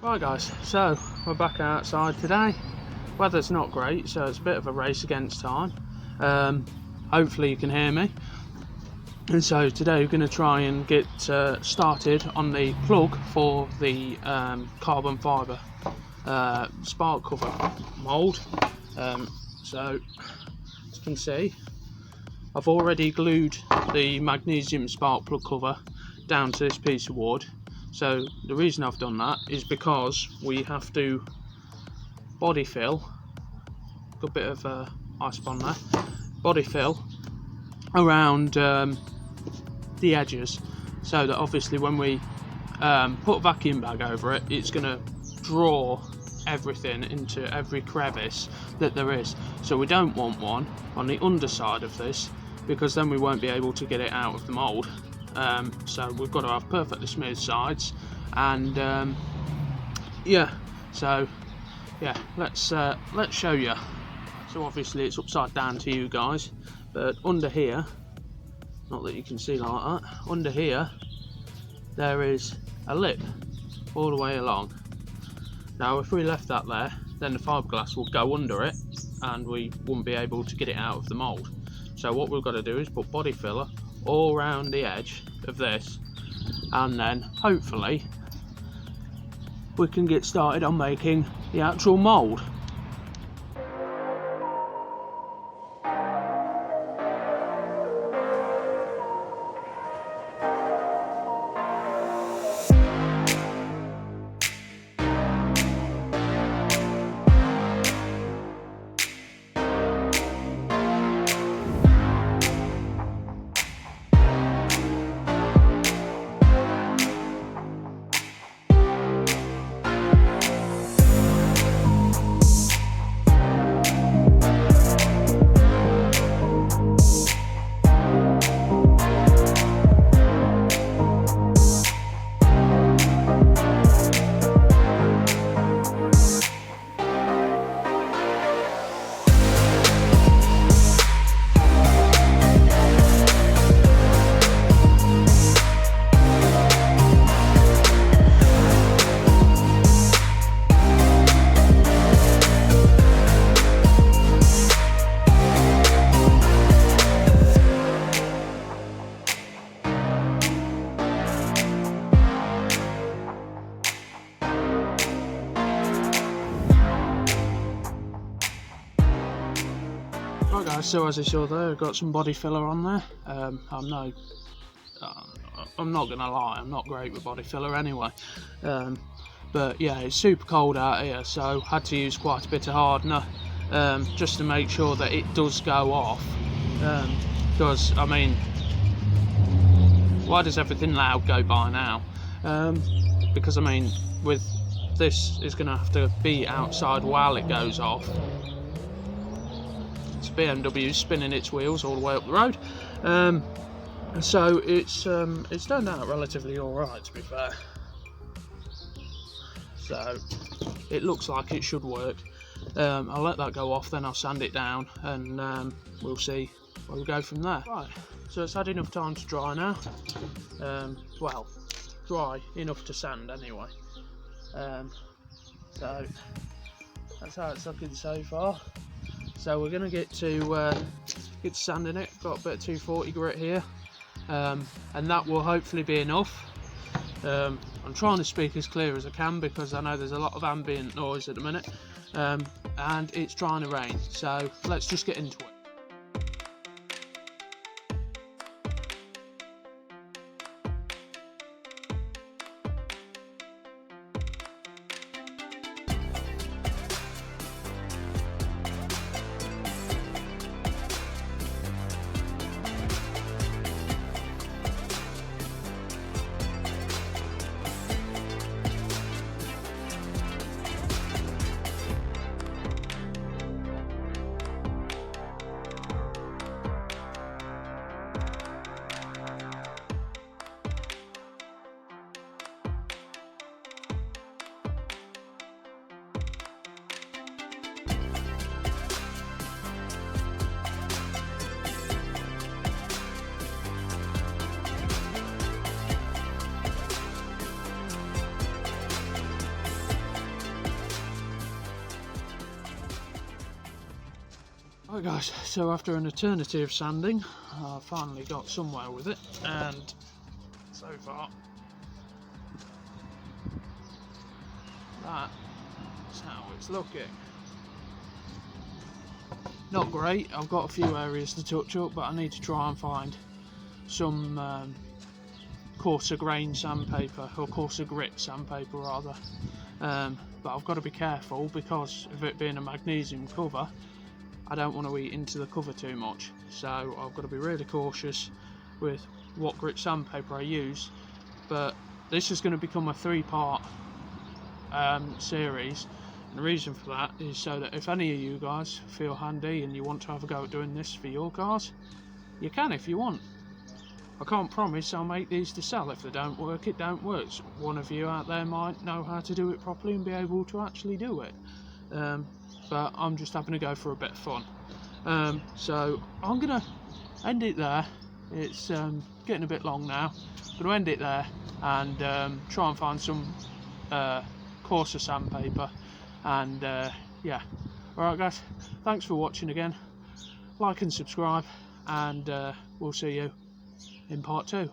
Right guys, so we're back outside today. Weather's not great, so it's a bit of a race against time. Hopefully you can hear me. And so today we're going to try and get started on the plug for the carbon fibre spark cover mould. So as you can see, I've already glued the magnesium spark plug cover down to this piece of wood. So the reason I've done that is because we have to body fill, good bit of ice on there, body fill around the edges, so that obviously when we put a vacuum bag over it, it's going to draw everything into every crevice that there is. So we don't want one on the underside of this, because then we won't be able to get it out of the mould. So we've got to have perfectly smooth sides, and let's show you. So obviously it's upside down to you guys, but under here, not that you can see like that, under here there is a lip all the way along. Now if we left that there, then the fiberglass will go under it and we wouldn't be able to get it out of the mould. So what we've got to do is put body filler all around the edge of this, and then hopefully we can get started on making the actual mould. Right guys, so as I saw there, I've got some body filler on there. I'm not gonna lie, I'm not great with body filler anyway. But yeah, it's super cold out here, so I had to use quite a bit of hardener just to make sure that it does go off. Because I mean, why does everything loud go by now? Because I mean, with this is gonna have to be outside while it goes off. BMW spinning its wheels all the way up the road, so it's turned out relatively alright, to be fair. So it looks like it should work. I'll let that go off, then I'll sand it down, and we'll see where we go from there. Right, so it's had enough time to dry now. Well, dry enough to sand anyway. So that's how it's looking so far. So we're going to get to sanding it. Got a bit of 240 grit here, and that will hopefully be enough. I'm trying to speak as clear as I can because I know there's a lot of ambient noise at the minute, and it's trying to rain, so let's just get into it. Right guys, so after an eternity of sanding, I finally got somewhere with it, and so far that's how it's looking. Not great, I've got a few areas to touch up, but I need to try and find some coarser grain sandpaper, or coarser grit sandpaper rather. But I've got to be careful because of it being a magnesium cover. I don't want to eat into the cover too much, so I've got to be really cautious with what grit sandpaper I use. But this is going to become a 3-part series, and the reason for that is so that if any of you guys feel handy and you want to have a go at doing this for your cars, you can if you want. I can't promise I'll make these to sell. If they don't work, it don't work. One of you out there might know how to do it properly and be able to actually do it. But I'm just having to go for a bit of fun. So I'm gonna end it there. It's getting a bit long now. I'm gonna end it there and try and find some coarser sandpaper. And yeah, alright guys, thanks for watching again. Like and subscribe, and we'll see you in part 2.